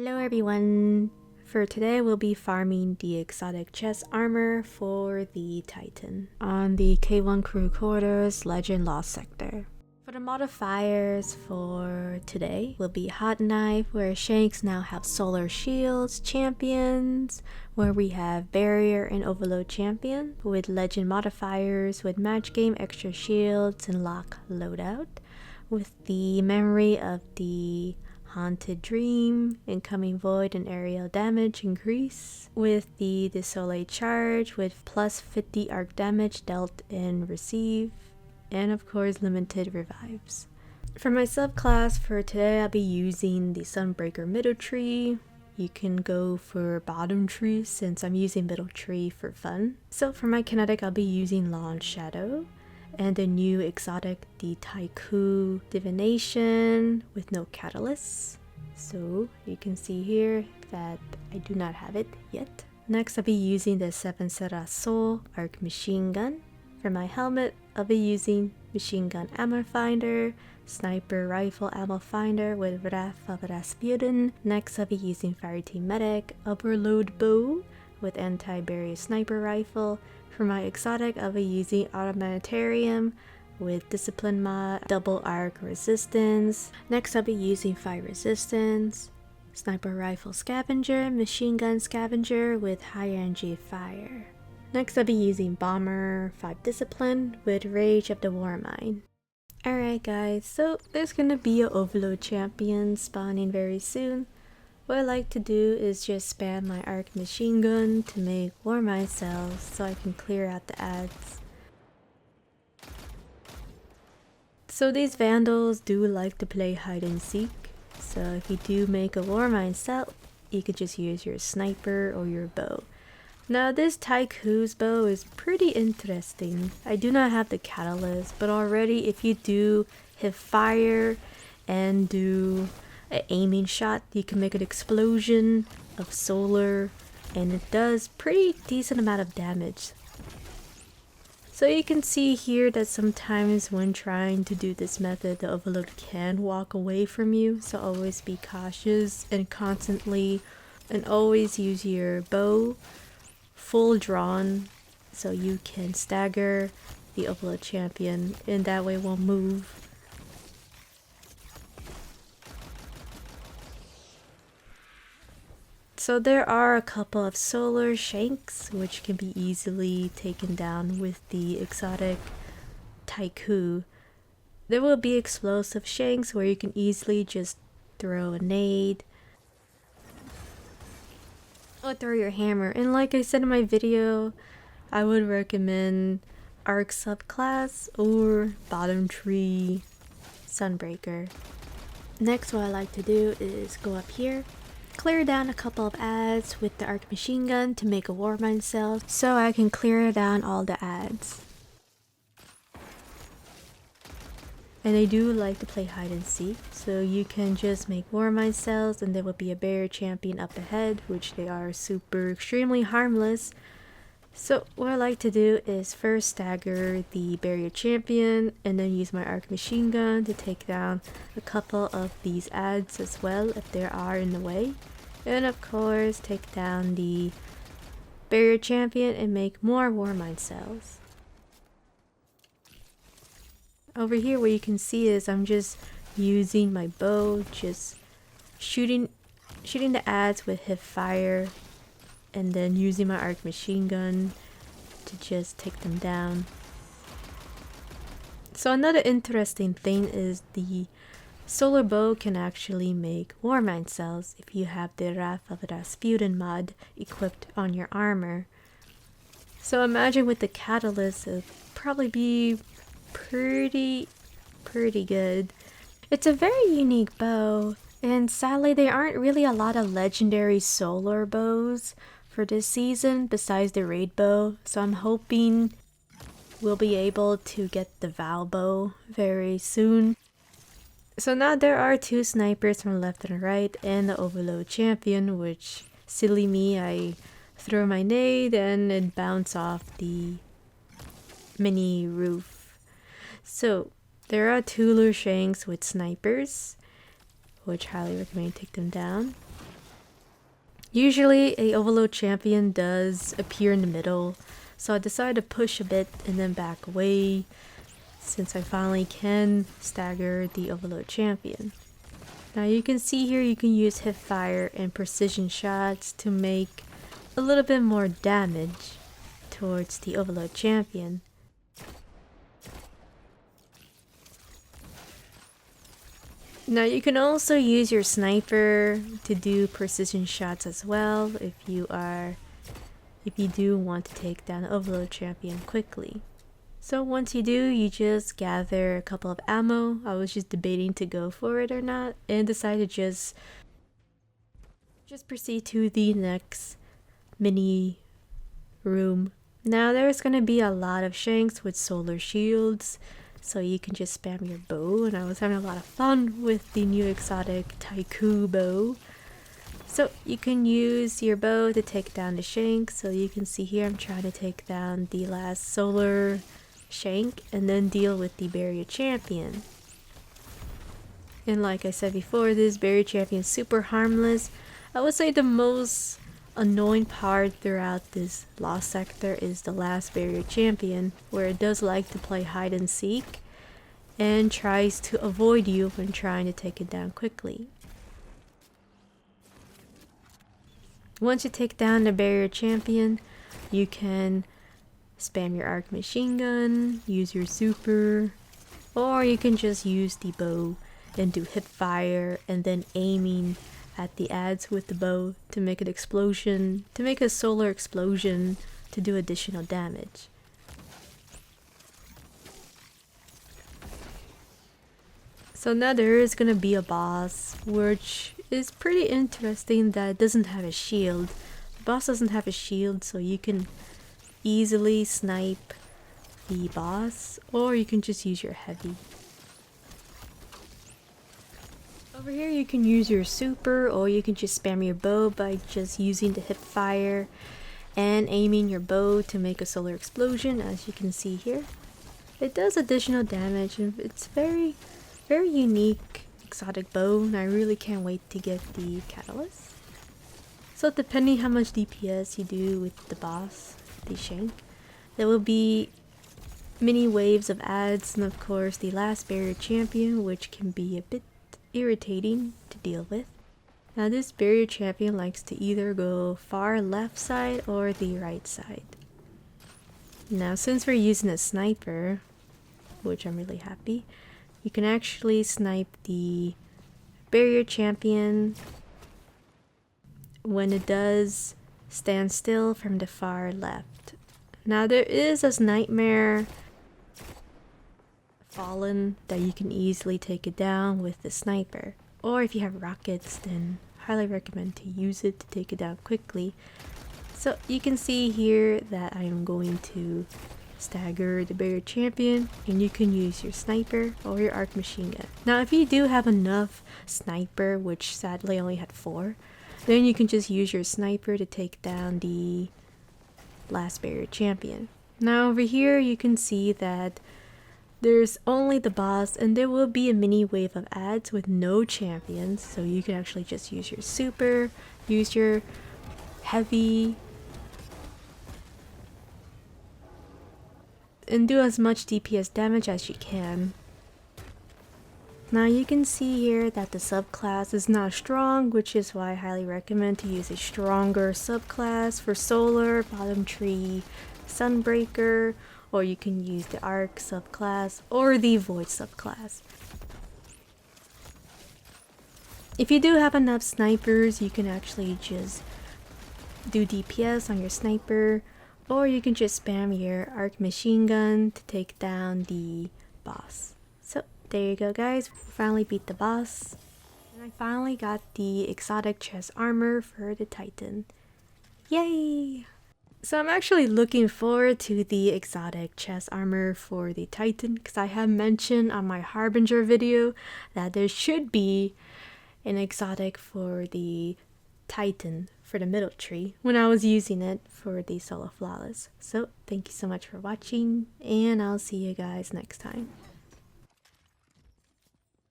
Hello everyone! For today we'll be farming the exotic chest armor for the Titan on the K1 crew quarters Legend Lost sector. For the modifiers for today will be Hot Knife, where Shanks now have solar shields, champions, where we have barrier and overload champion, with legend modifiers with match game extra shields and lock loadout, with the memory of the Haunted Dream, Incoming Void and aerial damage increase, with the Desolate charge with plus 50 arc damage dealt and receive, and of course limited revives. For my subclass for today, I'll be using the Sunbreaker middle tree. You can go for bottom tree since I'm using middle tree for fun. So for my kinetic, I'll be using Launch Shadow. And the new exotic, the Ticc Divination with no catalyst. So you can see here that I do not have it yet. Next, I'll be using the 7 Soul Arc Machine Gun. For my helmet, I'll be using Machine Gun Ammo Finder, Sniper Rifle Ammo Finder with Wrath of Rasputin. Next, I'll be using Fire Team Medic, Overload Bow with Anti-Barrier Sniper Rifle. For my exotic, I'll be using Automatarium with Discipline mod, Double Arc Resistance. Next, I'll be using Fire Resistance, Sniper Rifle Scavenger, Machine Gun Scavenger with High Energy Fire. Next, I'll be using Bomber 5 Discipline with Rage of the Warmind. Alright guys, so there's gonna be an Overload Champion spawning very soon. What I like to do is just spam my arc machine gun to make Warmind cells so I can clear out the ads. So these vandals do like to play hide and seek, so if you do make a Warmind cell, you could just use your sniper or your bow. Now this Ticc bow is pretty interesting. I do not have the catalyst, but already if you do hit fire and do an aiming shot, you can make an explosion of solar and it does pretty decent amount of damage. So you can see here that sometimes when trying to do this method, the overload can walk away from you, so always be cautious and constantly and always use your bow full drawn so you can stagger the overload champion and that way it won't move. So there are a couple of solar shanks which can be easily taken down with the exotic Ticc. There will be explosive shanks where you can easily just throw a nade or throw your hammer. And like I said in my video, I would recommend Arc subclass or bottom tree Sunbreaker. Next, what I like to do is go up here, clear down a couple of ads with the arc machine gun to make a Warmind cell so I can clear down all the ads. And I do like to play hide and seek, so you can just make Warmind cells and there will be a barrier champion up ahead, which they are super extremely harmless. So what I like to do is first stagger the barrier champion and then use my arc machine gun to take down a couple of these ads as well if there are in the way. And of course take down the barrier champion and make more Warmind cells. Over here what you can see is I'm just using my bow, just shooting the ads with hip fire and then using my arc machine gun to just take them down. So another interesting thing is the solar bow can actually make Warmind cells if you have the Wrath of Rasputin mod equipped on your armor. So imagine with the catalyst it would probably be pretty good. It's a very unique bow, and sadly there aren't really a lot of legendary solar bows for this season besides the raid bow, so I'm hoping we'll be able to get the Val bow very soon. So now there are two snipers from left and right and the overload champion, which silly me, I throw my nade and it bounce off the mini roof. So there are two lure shanks with snipers, which highly recommend take them down. Usually a overload champion does appear in the middle, so I decided to push a bit and then back away since I finally can stagger the overload champion. Now you can see here you can use hip fire and precision shots to make a little bit more damage towards the overload champion. Now you can also use your sniper to do precision shots as well if you do want to take down the overload champion quickly. So once you do, you just gather a couple of ammo. I was just debating to go for it or not and decided to just proceed to the next mini room. Now there's gonna be a lot of shanks with solar shields, so you can just spam your bow, and I was having a lot of fun with the new exotic Ticc bow. So you can use your bow to take down the shank. So you can see here I'm trying to take down the last solar shank and then deal with the barrier champion. And like I said before, this barrier champion is super harmless. I would say the most annoying part throughout this lost sector is the last barrier champion, where it does like to play hide and seek and tries to avoid you when trying to take it down quickly. Once you take down the barrier champion, you can spam your arc machine gun, use your super, or you can just use the bow and do hip fire and then aiming at the ads with the bow to make an explosion, to make a solar explosion to do additional damage. So now there is gonna be a boss, which is pretty interesting that it doesn't have a shield. The boss doesn't have a shield, so you can easily snipe the boss, or you can just use your heavy. Over here you can use your super, or you can just spam your bow by just using the hip fire and aiming your bow to make a solar explosion, as you can see here. It does additional damage and it's very unique exotic bow, and I really can't wait to get the catalyst. So depending how much DPS you do with the boss, the shank, there will be many waves of ads, and of course the last barrier champion, which can be a bit irritating to deal with. Now this barrier champion likes to either go far left side or the right side. Now since we're using a sniper, which I'm really happy, you can actually snipe the barrier champion when it does stand still from the far left. Now there is a nightmare fallen that you can easily take it down with the sniper, or if you have rockets, then highly recommend to use it to take it down quickly. So you can see here that I am going to stagger the barrier champion, and you can use your sniper or your arc machine gun. Now if you do have enough sniper, which sadly I only had 4, then you can just use your sniper to take down the last barrier champion. Now over here you can see that there's only the boss, and there will be a mini wave of ads with no champions, so you can actually just use your super, use your heavy, and do as much DPS damage as you can. Now you can see here that the subclass is not strong, which is why I highly recommend to use a stronger subclass for solar, bottom tree, sunbreaker, or you can use the arc subclass or the void subclass. If you do have enough snipers, you can actually just do DPS on your sniper, or you can just spam your arc machine gun to take down the boss. So there you go guys, we finally beat the boss, and I finally got the exotic chest armor for the Titan. Yay! So I'm actually looking forward to the exotic chest armor for the Titan, because I have mentioned on my Harbinger video that there should be an exotic for the Titan for the middle tree when I was using it for the solo flawless. So thank you so much for watching, and I'll see you guys next time.